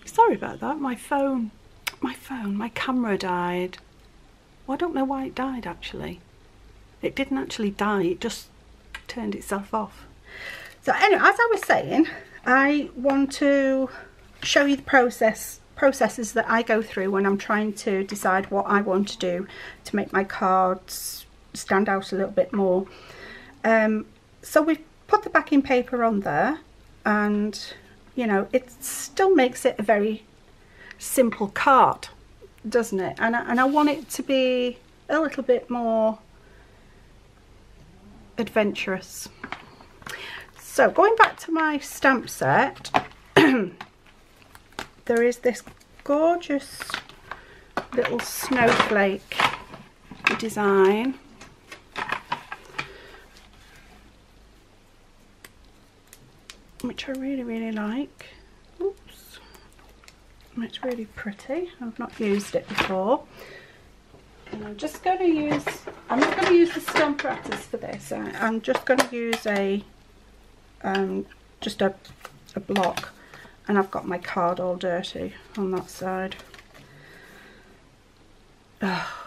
Sorry about that, my camera died. Well, I don't know why it died actually. It didn't actually die, it just turned itself off. So anyway, as I was saying, I want to show you the processes that I go through when I'm trying to decide what I want to do to make my cards stand out a little bit more. So we've put the backing paper on there, and you know, it still makes it a very simple card, doesn't it? And I want it to be a little bit more adventurous. So going back to my stamp set, there is this gorgeous little snowflake design, which I really like. Oops, it's really pretty. I've not used it before, and I'm just going to use, I'm not going to use the stamp apparatus for this. I'm just going to use a just a block, and I've got my card all dirty on that side. Oh,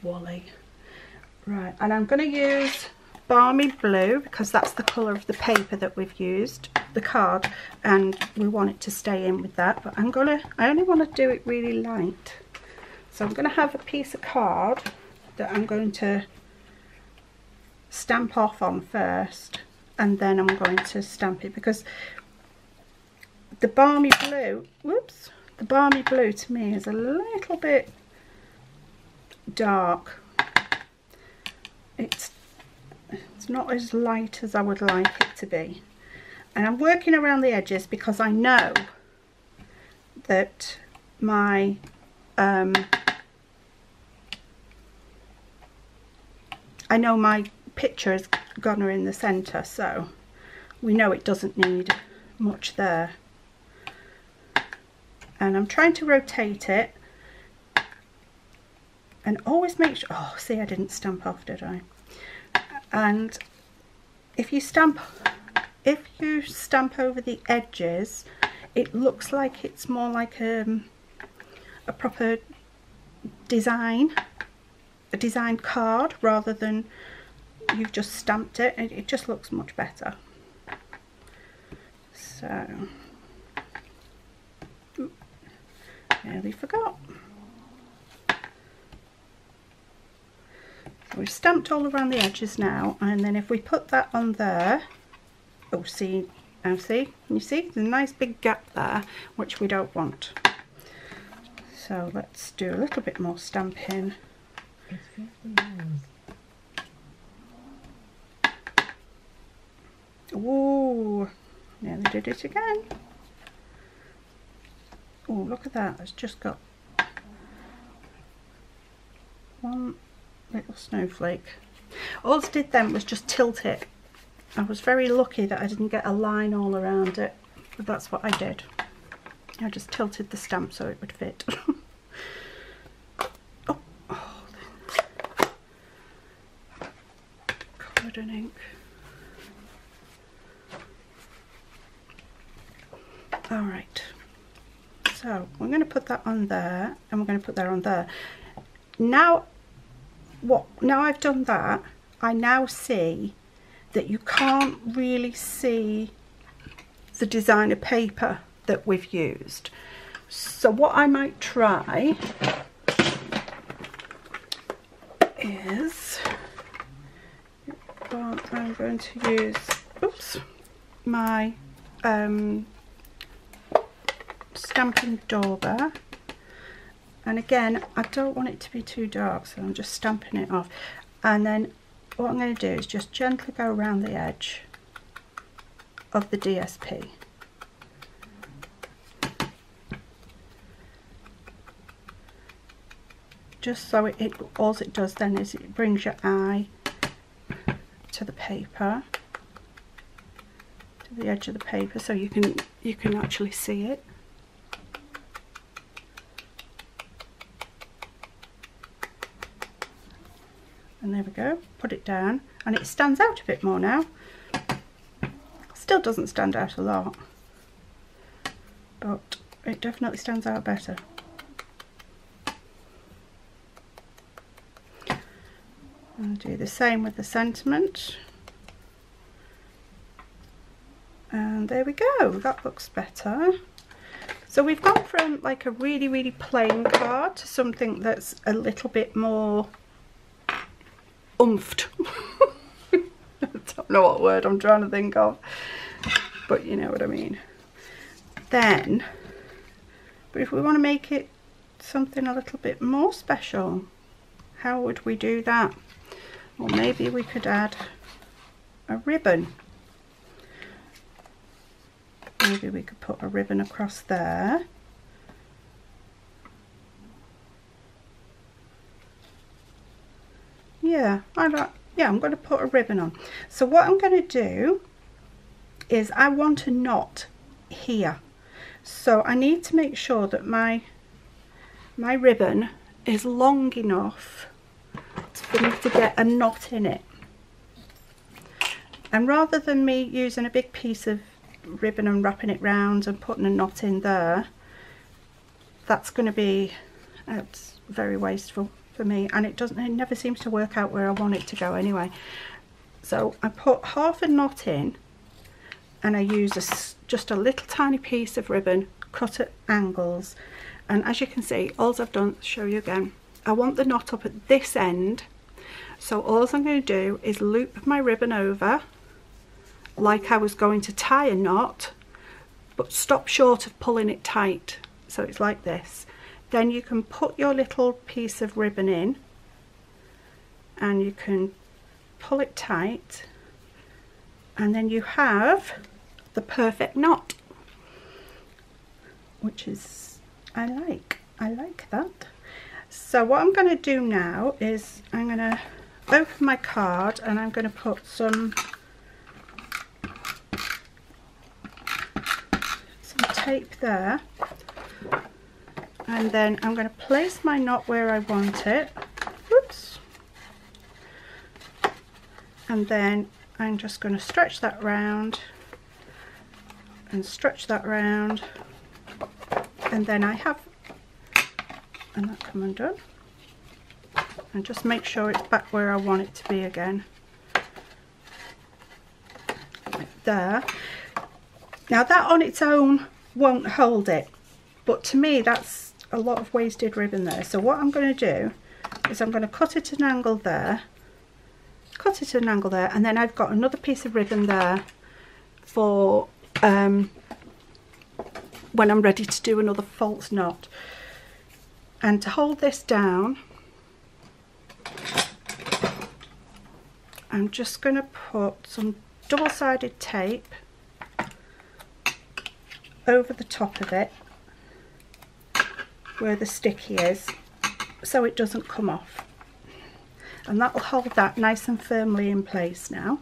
Wally. Right, and I'm going to use Balmy Blue because that's the colour of the paper that we've used, the card, and we want it to stay in with that. But I only want to do it really light. So I'm going to have a piece of card that I'm going to stamp off on first, and then I'm going to stamp it, because the Balmy Blue, whoops, the Balmy Blue to me is a little bit dark. It's not as light as I would like it to be, and I'm working around the edges because I know that my picture is gonna in the center, so we know it doesn't need much there. And I'm trying to rotate it and always make sure, oh, see, I didn't stamp off, did I? And if you stamp over the edges, it looks like it's more like a proper design, a designed card, rather than you've just stamped it. It just looks much better. So, nearly forgot. We've stamped all around the edges now, and then if we put that on there, oh, see, now see, can you see? There's a nice big gap there, which we don't want. So let's do a little bit more stamping. Ooh, nearly did it again. Oh, look at that, it's just got one little snowflake. All I did then was just tilt it. I was very lucky that I didn't get a line all around it, but that's what I did. I just tilted the stamp so it would fit. oh, covered in ink. Alright, so we're going to put that on there, and we're going to put that on there. Now I've done that, I now see that you can't really see the designer paper that we've used. So what I might try is, I'm going to use, oops, my Stampin' Dauber. And again, I don't want it to be too dark, so I'm just stamping it off. And then what I'm going to do is just gently go around the edge of the DSP. Just so all it does then is it brings your eye to the paper, to the edge of the paper, so you can actually see it. And there we go, put it down, and it stands out a bit more now. Still doesn't stand out a lot, but it definitely stands out better. I'll do the same with the sentiment. And there we go, that looks better. So we've gone from like a really, really plain card to something that's a little bit more oomphed. I don't know what word I'm trying to think of, but you know what I mean. Then, but if we want to make it something a little bit more special, how would we do that? Well, maybe we could add a ribbon. Maybe we could put a ribbon across there. Yeah, I'm going to put a ribbon on. So what I'm going to do is I want a knot here. So I need to make sure that my ribbon is long enough for me to get a knot in it. And rather than me using a big piece of ribbon and wrapping it round and putting a knot in there, that's going to be very wasteful for me, and it never seems to work out where I want it to go anyway. So I put half a knot in, and I use just a little tiny piece of ribbon cut at angles, and as you can see, all I've done, show you again, I want the knot up at this end, so all I'm going to do is loop my ribbon over like I was going to tie a knot, but stop short of pulling it tight. So it's like this. Then you can put your little piece of ribbon in and you can pull it tight, and then you have the perfect knot, which is, I like that. So what I'm going to do now is I'm going to open my card and I'm going to put some tape there, and then I'm going to place my knot where I want it. Oops. And then I'm just going to stretch that round and stretch that round, and then I have, and that come undone, and just make sure it's back where I want it to be again, like there. Now that on its own won't hold it, but to me that's a lot of wasted ribbon there. So what I'm going to do is I'm going to cut it at an angle there, cut it at an angle there, and then I've got another piece of ribbon there for when I'm ready to do another false knot. And to hold this down, I'm just going to put some double-sided tape over the top of it where the sticky is, so it doesn't come off, and that will hold that nice and firmly in place now.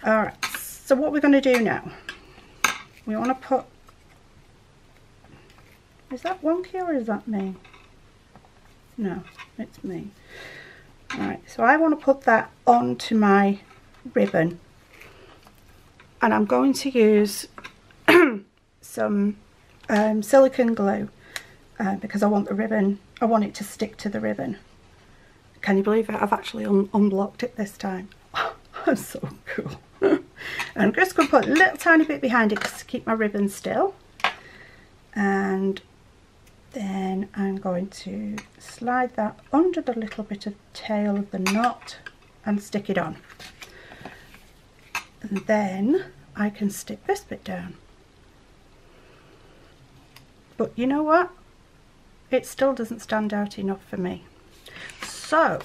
Alright, so what we're going to do now, we want to put, is that wonky or is that me? No, it's me. Alright, so I want to put that onto my ribbon, and I'm going to use some silicone glue because I want the ribbon, I want it to stick to the ribbon. Can you believe it? I've actually unblocked it this time. I'm so cool. And I'm just going to put a little tiny bit behind it to keep my ribbon still, and then I'm going to slide that under the little bit of tail of the knot and stick it on, and then I can stick this bit down. But you know what? It still doesn't stand out enough for me. So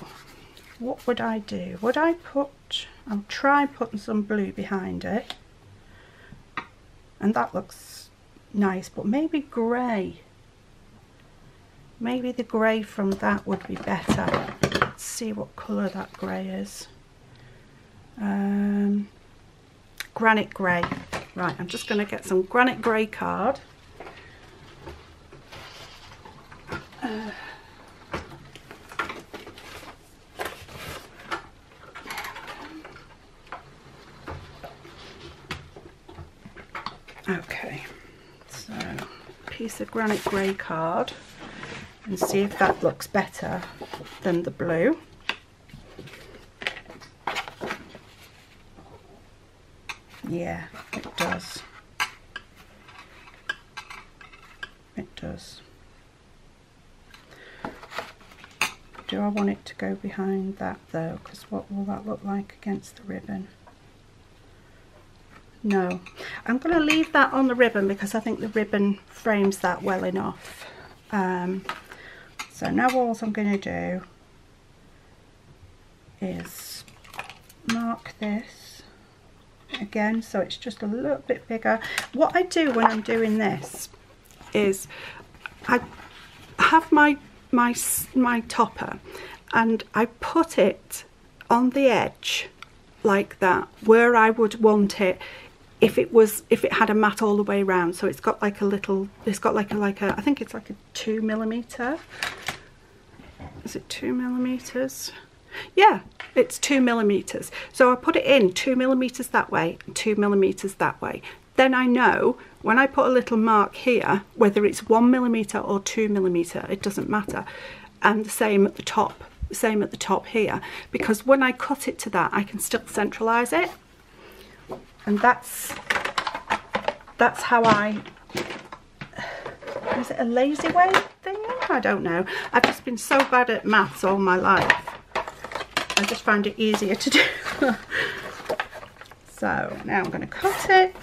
what would I do? Would I put, I'll try putting some blue behind it, and that looks nice, but maybe grey. Maybe the grey from that would be better. Let's see what colour that grey is. Granite grey. Right, I'm just going to get some granite grey card. Okay, so piece of granite grey card and see if that looks better than the blue. Yeah, it does. It does. Do I want it to go behind that though? Because what will that look like against the ribbon? No, I'm going to leave that on the ribbon because I think the ribbon frames that well enough. So now all I'm going to do is mark this again so it's just a little bit bigger. What I do when I'm doing this is I have my topper and I put it on the edge like that where I would want it if it had a mat all the way around. So it's got like a little, it's got like a I think it's like a 2mm. Is it 2mm? Yeah, it's 2mm. So I put it in 2mm that way and 2mm that way. Then I know when I put a little mark here, whether it's 1mm or 2mm, it doesn't matter. And the same at the top here, because when I cut it to that, I can still centralise it. And that's how I, is it a lazy way thing? I don't know. I've just been so bad at maths all my life. I just find it easier to do. So now I'm going to cut it.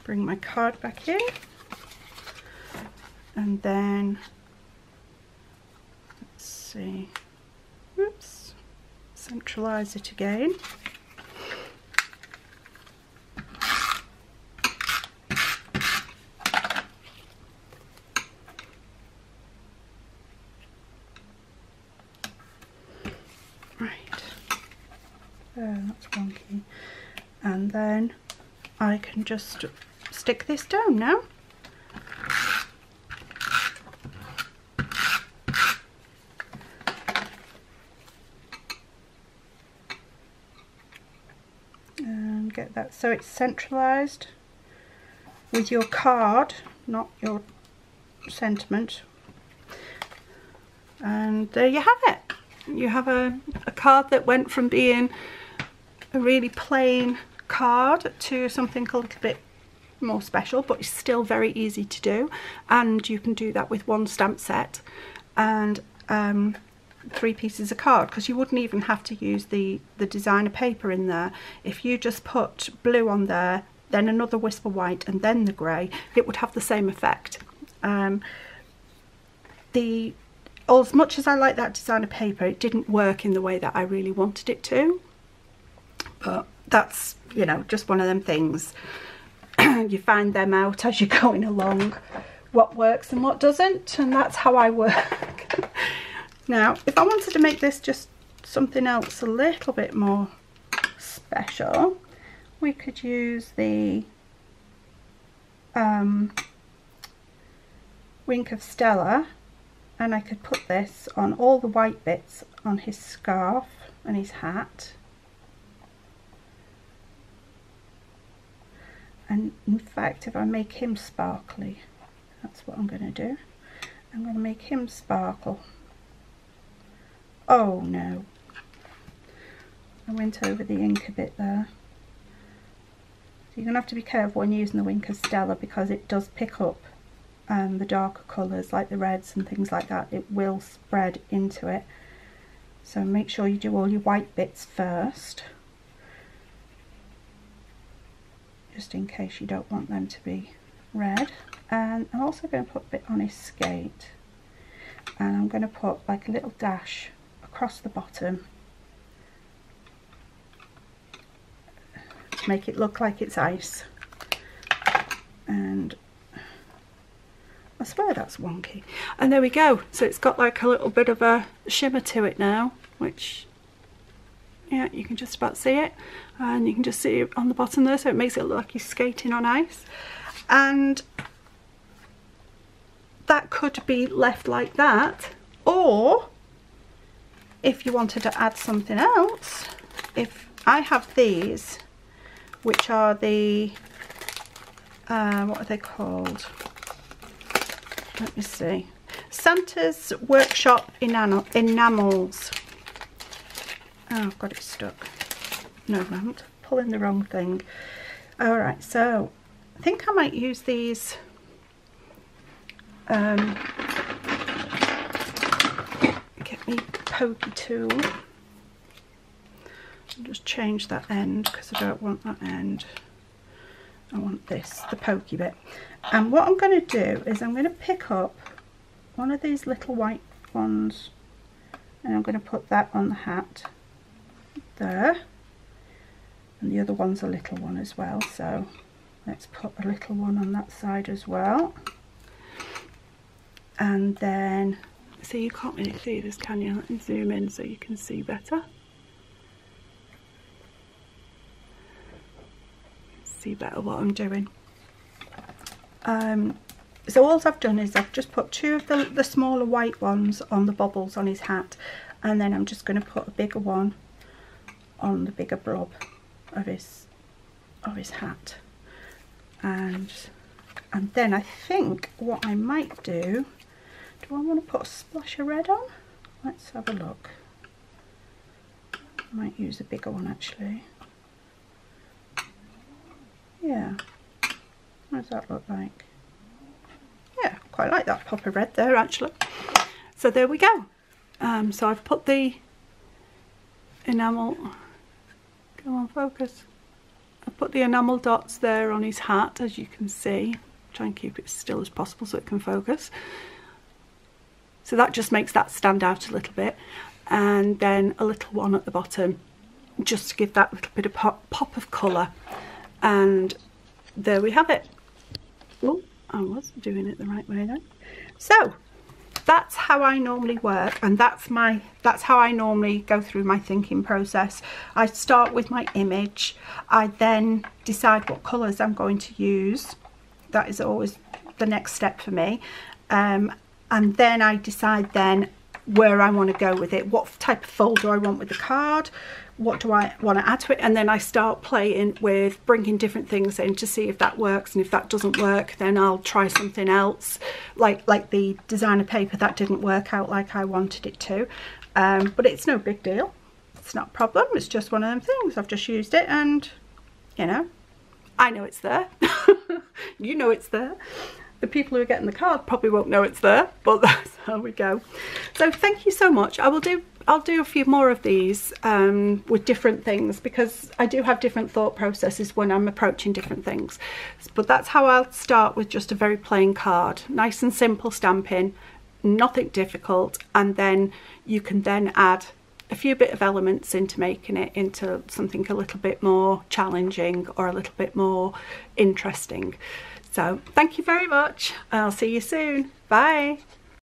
Bring my card back in. And then, let's see, oops, centralise it again. That's wonky. And then I can just stick this down now. And get that so it's centralised with your card, not your sentiment. And there you have it. You have a card that went from being a really plain card to something a little bit more special, but it's still very easy to do, and you can do that with one stamp set and 3 pieces of card, because you wouldn't even have to use the designer paper in there. If you just put blue on there, then another wisp of white and then the grey, it would have the same effect. As much as I like that designer paper, it didn't work in the way that I really wanted it to. But that's, you know, just one of them things. You find them out as you're going along, what works and what doesn't, and that's how I work. Now, if I wanted to make this just something else a little bit more special, we could use the Wink of Stella, and I could put this on all the white bits on his scarf and his hat. And in fact, if I make him sparkly, that's what I'm going to do. I'm going to make him sparkle. Oh no, I went over the ink a bit there. So you're going to have to be careful when using the Wink of Stella, because it does pick up the darker colours like the reds and things like that. It will spread into it. So make sure you do all your white bits first, just in case you don't want them to be red. And I'm also going to put a bit on his skate, and I'm going to put like a little dash across the bottom to make it look like it's ice. And I swear that's wonky. And there we go. So it's got like a little bit of a shimmer to it now, which, yeah, you can just about see it, and you can just see it on the bottom there, so it makes it look like he's skating on ice. And that could be left like that, or if you wanted to add something else, if I have these, which are the, what are they called? Let me see. Santa's Workshop enamels. Oh, I've got it stuck. No, I haven't. Pulling the wrong thing. Alright, so I think I might use these. Get me pokey tool. I'll just change that end because I don't want that end. I want this, the pokey bit. And what I'm going to do is I'm going to pick up one of these little white ones and I'm going to put that on the hat there, and the other one's a little one as well, so let's put a little one on that side as well. And then, so you can't really see this, can you? Let me zoom in so you can see better. See better what I'm doing. So all I've done is I've just put two of the smaller white ones on the bobbles on his hat, and then I'm just going to put a bigger one on the bigger blob of his hat. And then I think what I might do I want to put a splash of red on? Let's have a look. I might use a bigger one actually. Yeah, what does that look like? Yeah, quite like that pop of red there actually. So there we go. So I've put the enamel, come on focus. I've put the enamel dots there on his hat, as you can see. Try and keep it as still as possible so it can focus. So that just makes that stand out a little bit. And then a little one at the bottom, just to give that little bit of pop of colour. And there we have it. Oh, I wasn't doing it the right way then. So that's how I normally work, and that's how I normally go through my thinking process. I start with my image. I then decide what colours I'm going to use. That is always the next step for me. And then I decide then where I want to go with it, what type of folder I want with the card, what do I want to add to it, and then I start playing with bringing different things in to see if that works, and if that doesn't work then I'll try something else, like the designer paper that didn't work out like I wanted it to, but it's no big deal, it's not a problem, it's just one of them things. I've just used it and you know, I know it's there. You know it's there. The people who are getting the card probably won't know it's there, but that's how we go. So thank you so much. I'll do a few more of these with different things, because I do have different thought processes when I'm approaching different things. But that's how I'll start, with just a very plain card, nice and simple stamping, nothing difficult, and then you can then add a few bit of elements into making it into something a little bit more challenging or a little bit more interesting. So thank you very much. I'll see you soon. Bye.